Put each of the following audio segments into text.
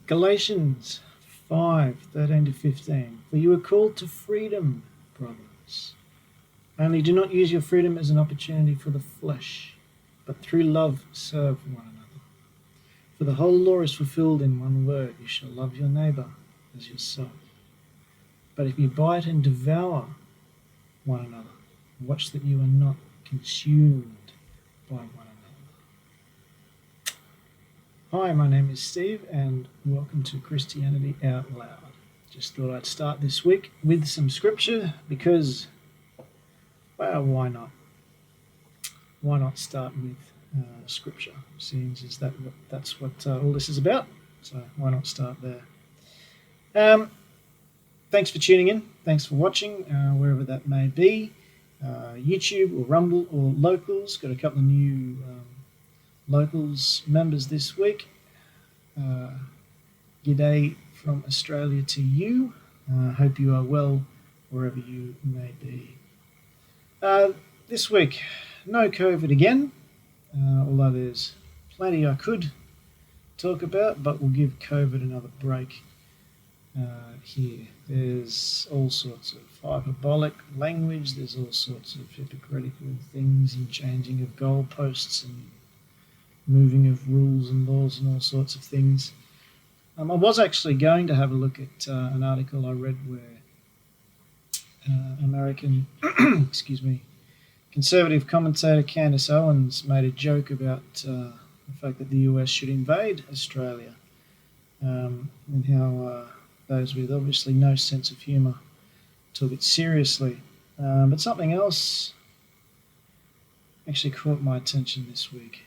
Galatians 5:13-15. For you are called to freedom, brothers. Only do not use your freedom as an opportunity for the flesh, but through love serve one another. For the whole law is fulfilled in one word: you shall love your neighbor as yourself. But if you bite and devour one another, watch that you are not consumed by one another. Hi, my name is Steve, and welcome to Christianity Out Loud. Just thought I'd start this week with some scripture because, well, why not? Why not start with scripture? Seems as that's what all this is about. So why not start there? Thanks for tuning in. Thanks for watching, wherever that may be. YouTube or Rumble or Locals. Got a couple of new Locals members this week. G'day from Australia to you. Hope you are well wherever you may be. This week, no COVID again, although there's plenty I could talk about, but we'll give COVID another break here. There's all sorts of hyperbolic language, there's all sorts of hypocritical things and changing of goalposts and moving of rules and laws and all sorts of things. I was actually going to have a look at an article I read where American conservative commentator Candace Owens made a joke about the fact that the US should invade Australia, and how those with obviously no sense of humour took it seriously. But something else actually caught my attention this week.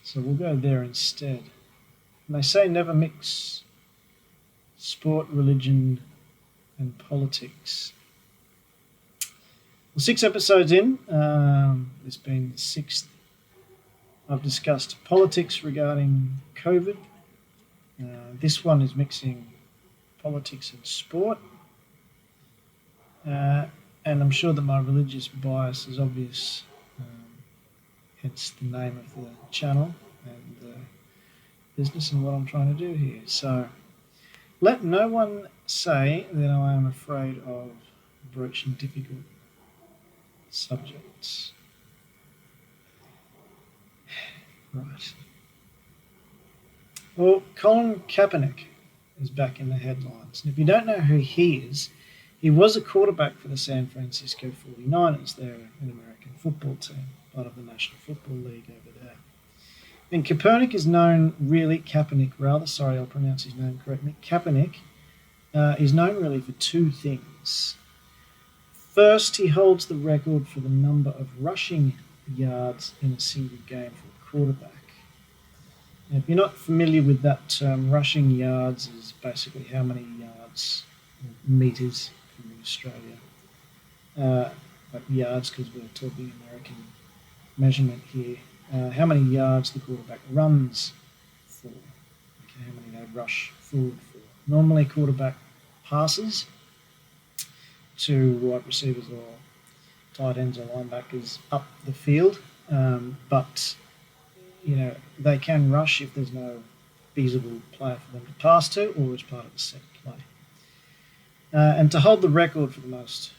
So we'll go there instead. And they say never mix sport, religion, and politics. Well, 6 episodes in, it's been the 6th. I've discussed politics regarding COVID. This one is mixing politics and sport. And I'm sure that my religious bias is obvious, hence the name of the channel and the business and what I'm trying to do here. So let no one say that I am afraid of broaching difficult subjects. Right. Well, Colin Kaepernick is back in the headlines. And if you don't know who he is, he was a quarterback for the San Francisco 49ers. They're an American football team, part of the National Football League over there. And Kaepernick, sorry, I'll pronounce his name correctly. Kaepernick is known really for 2 things. First, he holds the record for the number of rushing yards in a single game for a quarterback. Now, if you're not familiar with that term, rushing yards is basically how many yards, meters from Australia, but yards because we're talking American measurement here. How many yards the quarterback runs for, okay, how many they rush forward for. Normally, quarterback passes to wide receivers or tight ends or linebackers up the field, but they can rush if there's no feasible player for them to pass to or as part of a set play. And to hold the record for the most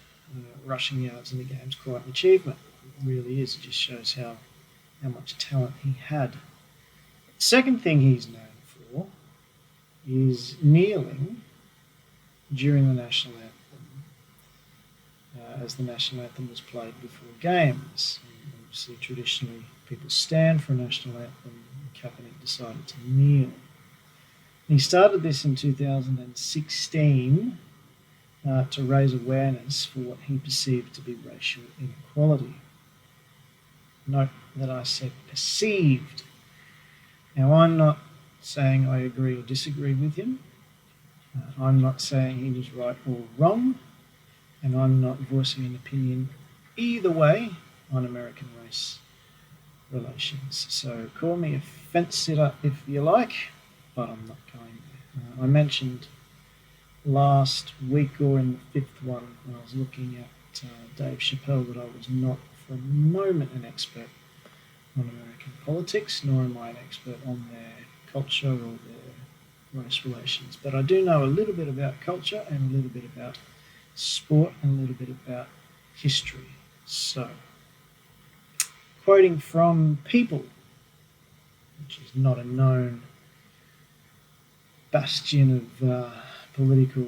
rushing yards in the game is quite an achievement. It really is. It just shows how much talent he had. Second thing he's known for is kneeling during the national anthem, as the national anthem was played before games. And obviously, traditionally, people stand for a national anthem, and Kaepernick decided to kneel. He started this in 2016 to raise awareness for what he perceived to be racial inequality. Note that I said perceived. Now, I'm not saying I agree or disagree with him. I'm not saying he was right or wrong. And I'm not voicing an opinion either way on American race relations. So call me a fence sitter if you like, but I'm not going there. I mentioned last week or in the 5th one when I was looking at Dave Chappelle that I was not for a moment an expert on American politics, nor am I an expert on their culture or their race relations. But I do know a little bit about culture and a little bit about sport and a little bit about history. So, quoting from People, which is not a known bastion of political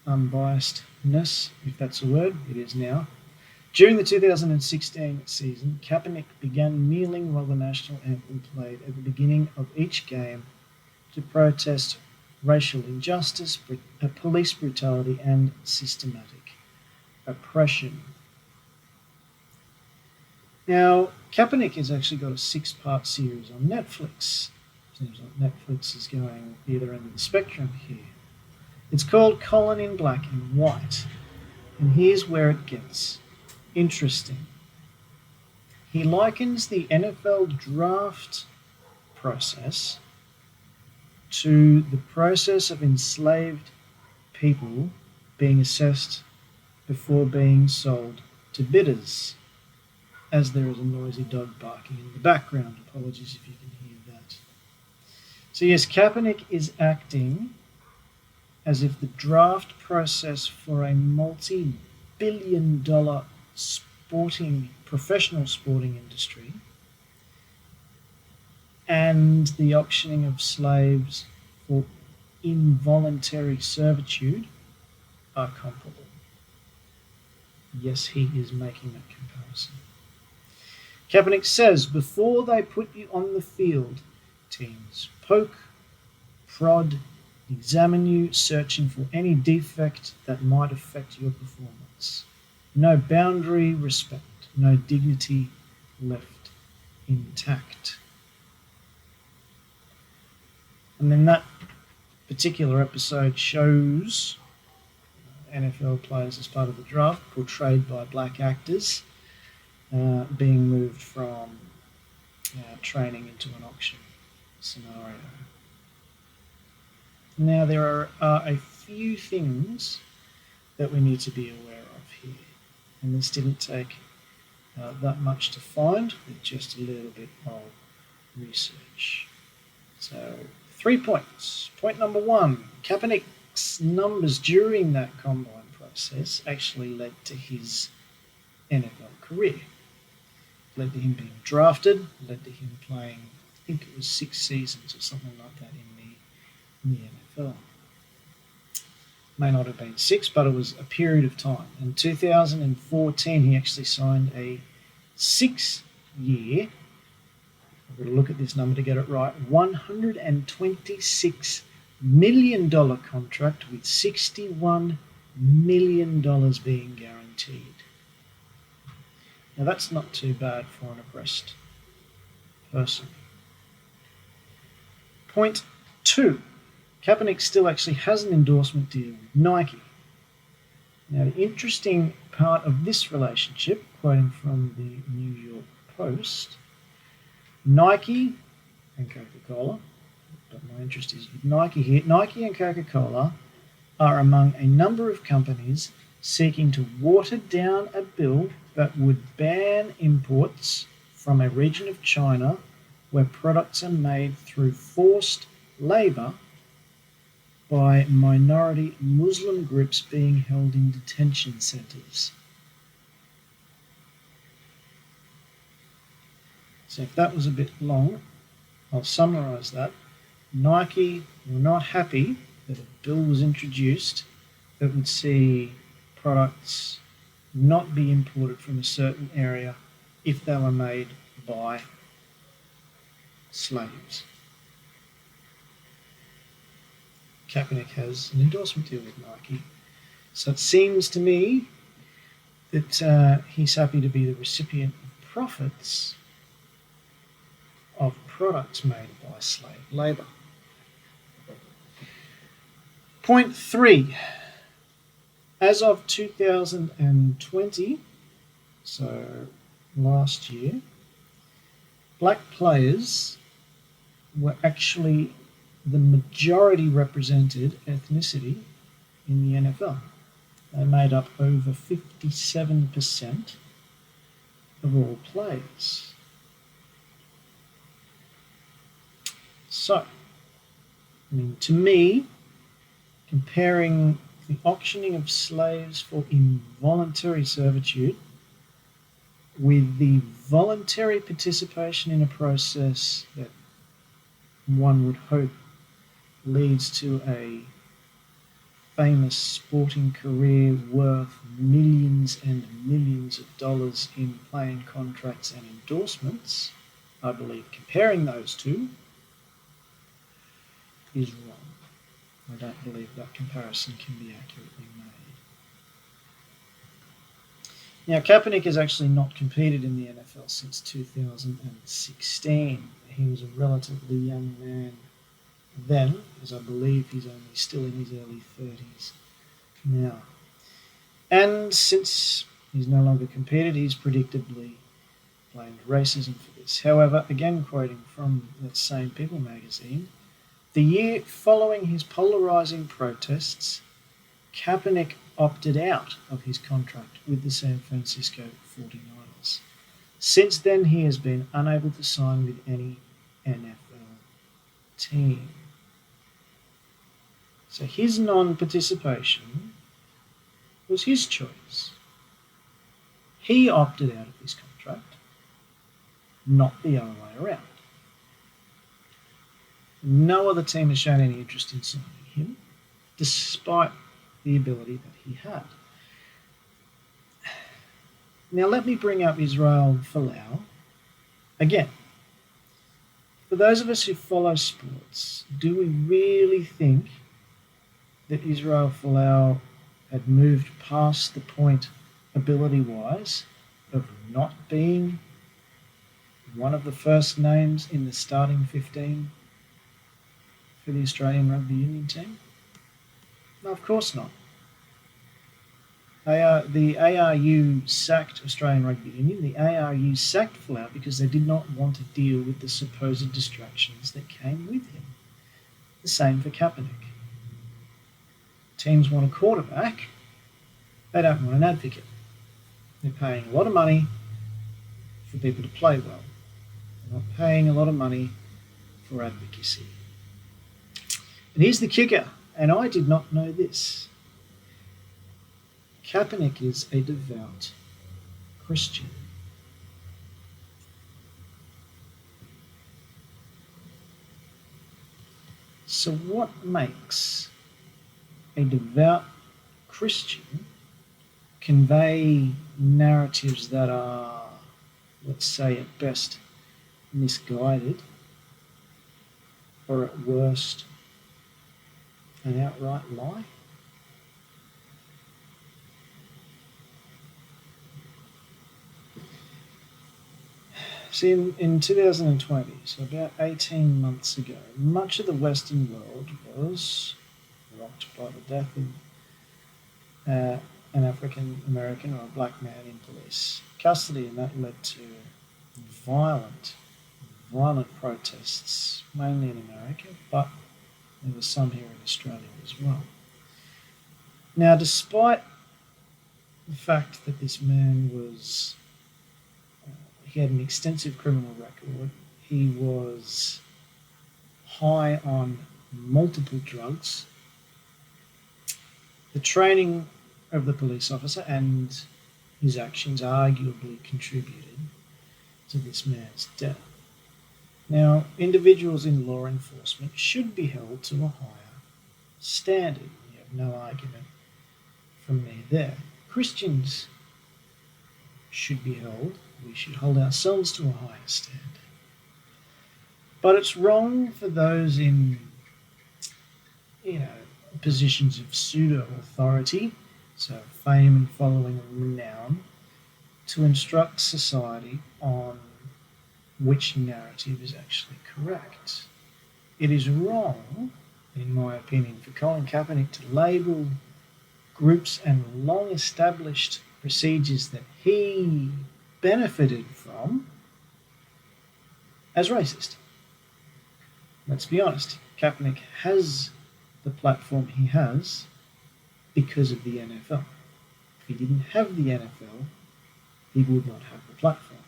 unbiasedness, if that's a word, it is now. During the 2016 season, Kaepernick began kneeling while the national anthem played at the beginning of each game to protest racial injustice, police brutality, and systematic oppression. Now, Kaepernick has actually got a 6-part series on Netflix. Seems like Netflix is going either end of the spectrum here. It's called Colin in Black and White, and here's where it gets interesting. He likens the NFL draft process to the process of enslaved people being assessed before being sold to bidders, as there is a noisy dog barking in the background. Apologies if you can hear that. So yes, Kaepernick is acting as if the draft process for a multi-billion-dollar professional sporting industry and the auctioning of slaves for involuntary servitude are comparable. Yes, he is making that comparison. Kaepernick says, before they put you on the field, teams poke, prod, examine you, searching for any defect that might affect your performance. No boundary respect, no dignity left intact. And then that particular episode shows NFL players as part of the draft, portrayed by black actors, being moved from training into an auction scenario. Now, there are a few things that we need to be aware of here, and this didn't take that much to find with just a little bit of research. So, 3 points. Point number 1, Kaepernick's numbers during that combine process actually led to his NFL career. Led to him being drafted, led to him playing, I think it was 6 seasons or something like that in the NFL. May not have been 6, but it was a period of time. In 2014, he actually signed a 6-year, I've got to look at this number to get it right, $126 million contract with $61 million being guaranteed. Now that's not too bad for an oppressed person. Point 2. Kaepernick still actually has an endorsement deal with Nike. Now the interesting part of this relationship, quoting from the New York Post, Nike and Coca-Cola, but my interest is with Nike here, Nike and Coca-Cola are among a number of companies seeking to water down a bill that would ban imports from a region of China where products are made through forced labour by minority Muslim groups being held in detention centres. So if that was a bit long, I'll summarise that. Nike were not happy that a bill was introduced that would see products not be imported from a certain area if they were made by slaves. Kaepernick has an endorsement deal with Nike. So it seems to me that he's happy to be the recipient of profits of products made by slave labour. Point 3. As of 2020, so last year, black players were actually the majority represented ethnicity in the NFL. They made up over 57% of all players. So, to me, comparing the auctioning of slaves for involuntary servitude with the voluntary participation in a process that one would hope leads to a famous sporting career worth millions and millions of dollars in playing contracts and endorsements, I believe comparing those two is wrong. I don't believe that comparison can be accurately made. Now, Kaepernick has actually not competed in the NFL since 2016. He was a relatively young man then, as I believe he's only still in his early 30s now. And since he's no longer competed, he's predictably blamed racism for this. However, again quoting from that same People magazine, the year following his polarizing protests, Kaepernick opted out of his contract with the San Francisco 49ers. Since then, he has been unable to sign with any NFL team. So his non-participation was his choice. He opted out of his contract, not the other way around. No other team has shown any interest in signing him, despite the ability that he had. Now let me bring up Israel Folau again. For those of us who follow sports, do we really think that Israel Folau had moved past the point, ability-wise, of not being one of the first names in the starting 15 for the Australian rugby union team? No, of course not. The ARU sacked Australian Rugby Union. The ARU sacked Folau because they did not want to deal with the supposed distractions that came with him. The same for Kaepernick. Teams want a quarterback. They don't want an advocate. They're paying a lot of money for people to play well. They're not paying a lot of money for advocacy. And here's the kicker, and I did not know this. Kaepernick is a devout Christian. So what makes a devout Christian convey narratives that are, let's say at best, misguided, or at worst, an outright lie? See, in 2020, so about 18 months ago, much of the Western world was rocked by the death of an African American or a black man in police custody, and that led to violent protests, mainly in America, but there was some here in Australia as well. Now, despite the fact that this man was he had an extensive criminal record. He was high on multiple drugs. The training of the police officer and his actions arguably contributed to this man's death. Now, individuals in law enforcement should be held to a higher standard. You have no argument from me there. Christians should be held. We should hold ourselves to a higher standard. But it's wrong for those in, positions of pseudo-authority, so fame and following and renown, to instruct society on which narrative is actually correct. It is wrong, in my opinion, for Colin Kaepernick to label groups and long-established procedures that he benefited from as racist. Let's be honest, Kaepernick has the platform he has because of the NFL. If he didn't have the NFL, he would not have the platform.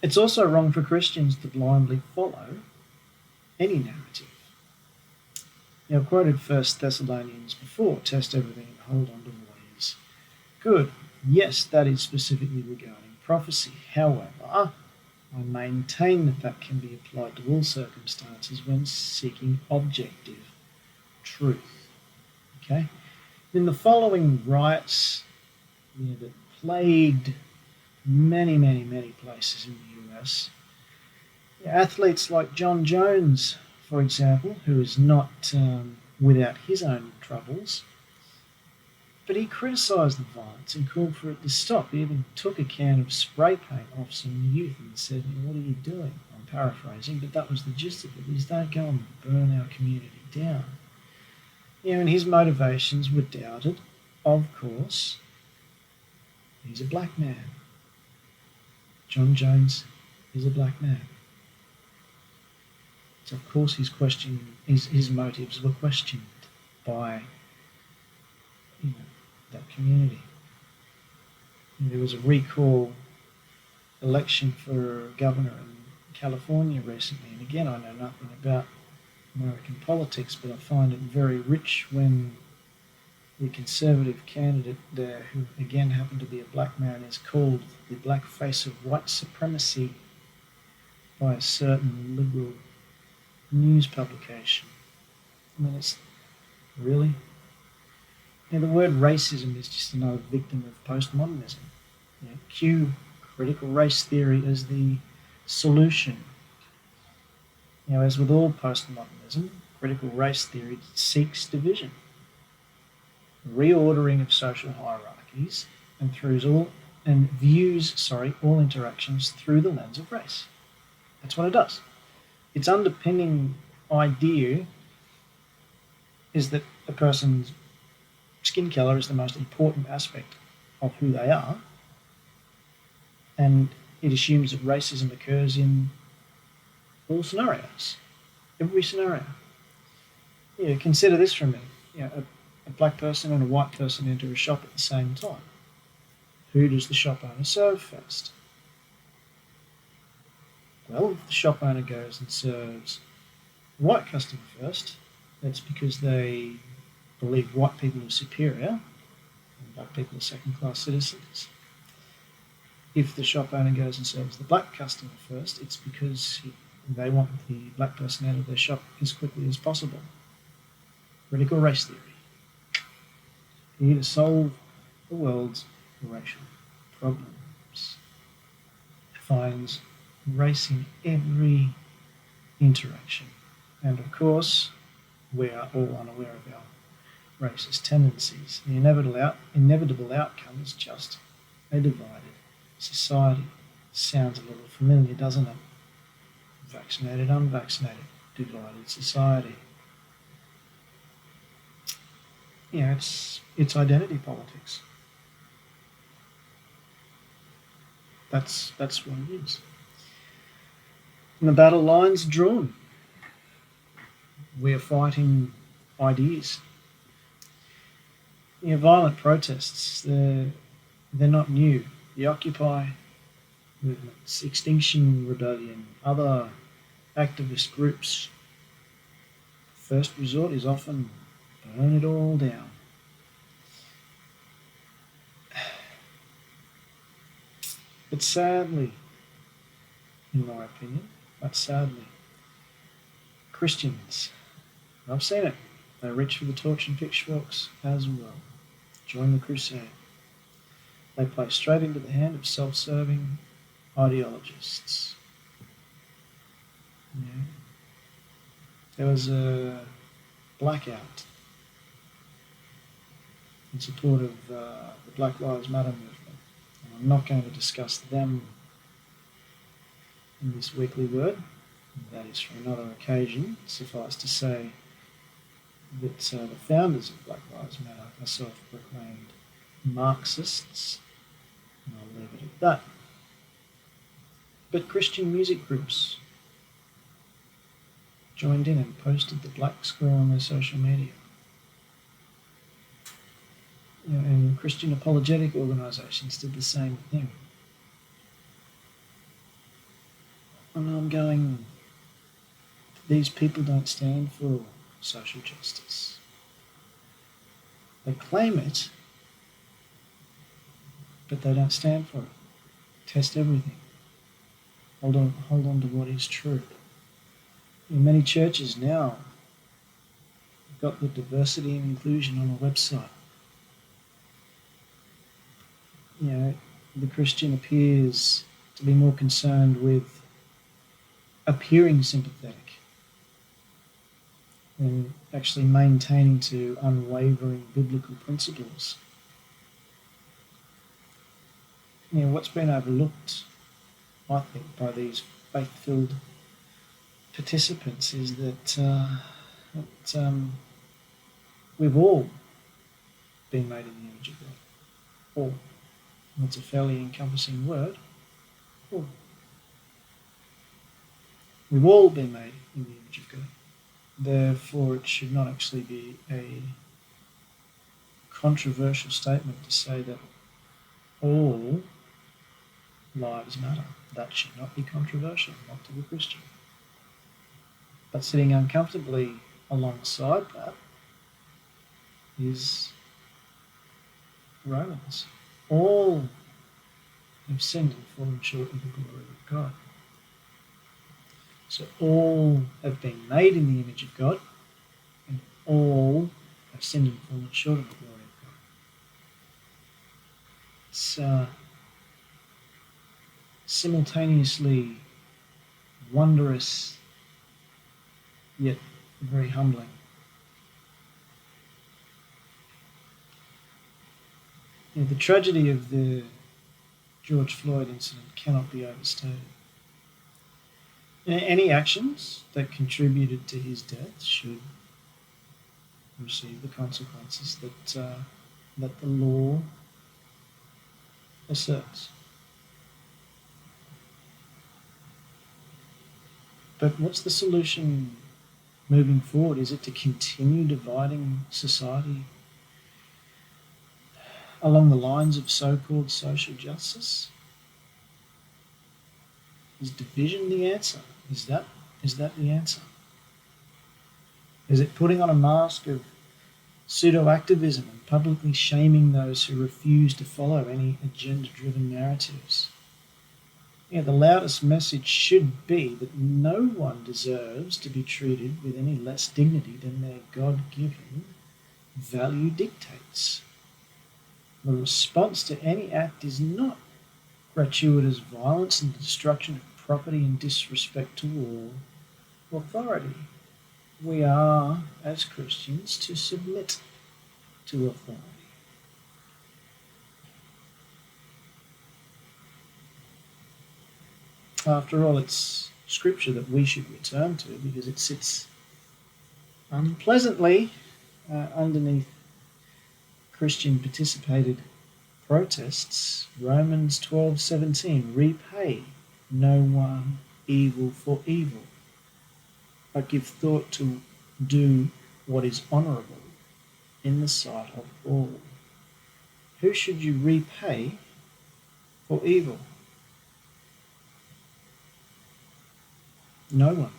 It's also wrong for Christians to blindly follow any narrative. Now, I've quoted 1 Thessalonians before, test everything and hold on to what is good. Yes, that is specifically regarding prophecy. However, I maintain that that can be applied to all circumstances when seeking objective truth. Okay? In the following riots that plagued many places in the US, athletes like John Jones, for example, who is not without his own troubles, but he criticised the violence and called for it to stop. He even took a can of spray paint off some youth and said, "What are you doing?" I'm paraphrasing, but that was the gist of it. Is don't go and burn our community down. And his motivations were doubted. Of course, he's a black man. John Jones is a black man. So of course his motives were questioned by that community. And there was a recall election for governor in California recently, and again I know nothing about American politics, but I find it very rich when the Conservative candidate there, who again happened to be a black man, is called the black face of white supremacy by a certain liberal news publication. I mean, it's really... Now, the word racism is just another victim of postmodernism. Cue critical race theory as the solution. As with all postmodernism, critical race theory seeks division, reordering of social hierarchies, and views all interactions through the lens of race. That's what it does. Its underpinning idea is that a person's skin colour is the most important aspect of who they are, and it assumes that racism occurs in all scenarios, every scenario. Consider this for a minute. A black person and a white person enter a shop at the same time. Who does the shop owner serve first? Well, if the shop owner goes and serves the white customer first, that's because they believe white people are superior and black people are second-class citizens. If the shop owner goes and serves the black customer first, it's because they want the black person out of their shop as quickly as possible. Critical race theory. Here to solve the world's racial problems. It finds race in every interaction. And of course, we are all unaware of our racist tendencies. The inevitable outcome is just a divided society. Sounds a little familiar, doesn't it? Vaccinated, unvaccinated, divided society. It's identity politics. That's what it is. And the battle lines are drawn. We are fighting ideas. Violent protests, they're not new. The Occupy movements, Extinction Rebellion, other activist groups, first resort is often burn it all down. But sadly, in my opinion, Christians, I've seen it, they reach for the torch and pitchforks as well. Join the crusade. They play straight into the hand of self-serving ideologists. There was a blackout in support of the Black Lives Matter movement. And I'm not going to discuss them in this weekly word. That is for another occasion. Suffice to say that the founders of Black Lives Matter are self-proclaimed Marxists, and I'll leave it at that. But Christian music groups joined in and posted the black square on their social media. And Christian apologetic organisations did the same thing. And I'm going, these people don't stand for social justice. They claim it, but they don't stand for it. Test everything. Hold on to what is true. In many churches now, you've got the diversity and inclusion on a website. You know, the Christian appears to be more concerned with appearing sympathetic than actually maintaining to unwavering biblical principles. You know, what's been overlooked, I think, by these faith-filled participants is that we've all been made in the image of God. All. That's a fairly encompassing word. All. We've all been made in the image of God. Therefore, it should not actually be a controversial statement to say that all lives matter. That should not be controversial, not to the Christian. But sitting uncomfortably alongside that is Romans. All have sinned and fallen short of the glory of God. So all have been made in the image of God, and all have sinned and fallen short of the glory of God. It's simultaneously wondrous, yet very humbling. You know, the tragedy of the George Floyd incident cannot be overstated. Any actions that contributed to his death should receive the consequences that the law asserts. But what's the solution moving forward? Is it to continue dividing society along the lines of so-called social justice? Is division the answer? Is that the answer? Is it putting on a mask of pseudo-activism and publicly shaming those who refuse to follow any agenda-driven narratives? Yeah, the loudest message should be that no one deserves to be treated with any less dignity than their God-given value dictates. The response to any act is not gratuitous violence and destruction of property and disrespect to all authority. We are, as Christians, to submit to authority. After all, it's Scripture that we should return to because it sits unpleasantly underneath Christian participated protests. Romans 12:17, repay no one evil for evil, but give thought to do what is honourable in the sight of all. Who should you repay for evil? No one.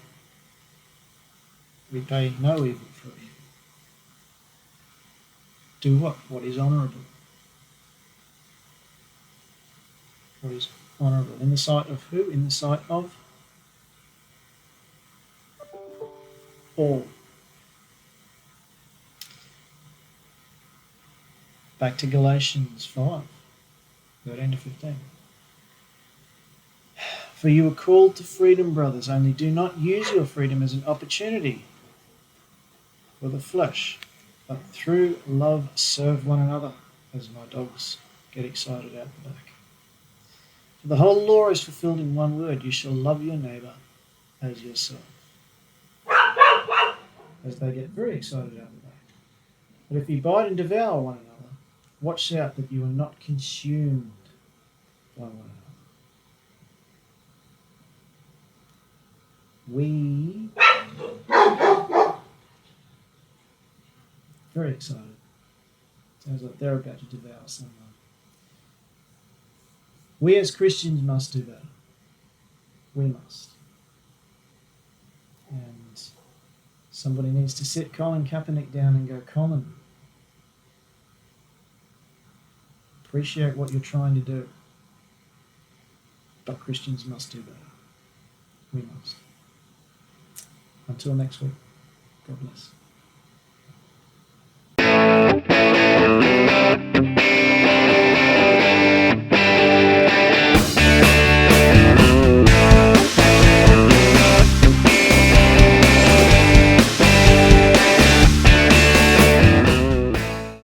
Repay no evil for evil. Do what? What is honourable. What is honourable? In the sight of who? In the sight of all. Back to Galatians 5:13 to 15. For you are called to freedom, brothers, only do not use your freedom as an opportunity for the flesh, but through love serve one another, as my dogs get excited out the back. For the whole law is fulfilled in one word, you shall love your neighbour as yourself. As they get very excited out the back. But if you bite and devour one another, watch out that you are not consumed by one another. We very excited. Sounds like they're about to devour someone. We as Christians must do better. We must. Somebody needs to sit Colin Kaepernick down and go, Colin, appreciate what you're trying to do, but Christians must do better. We must. Until next week, God bless.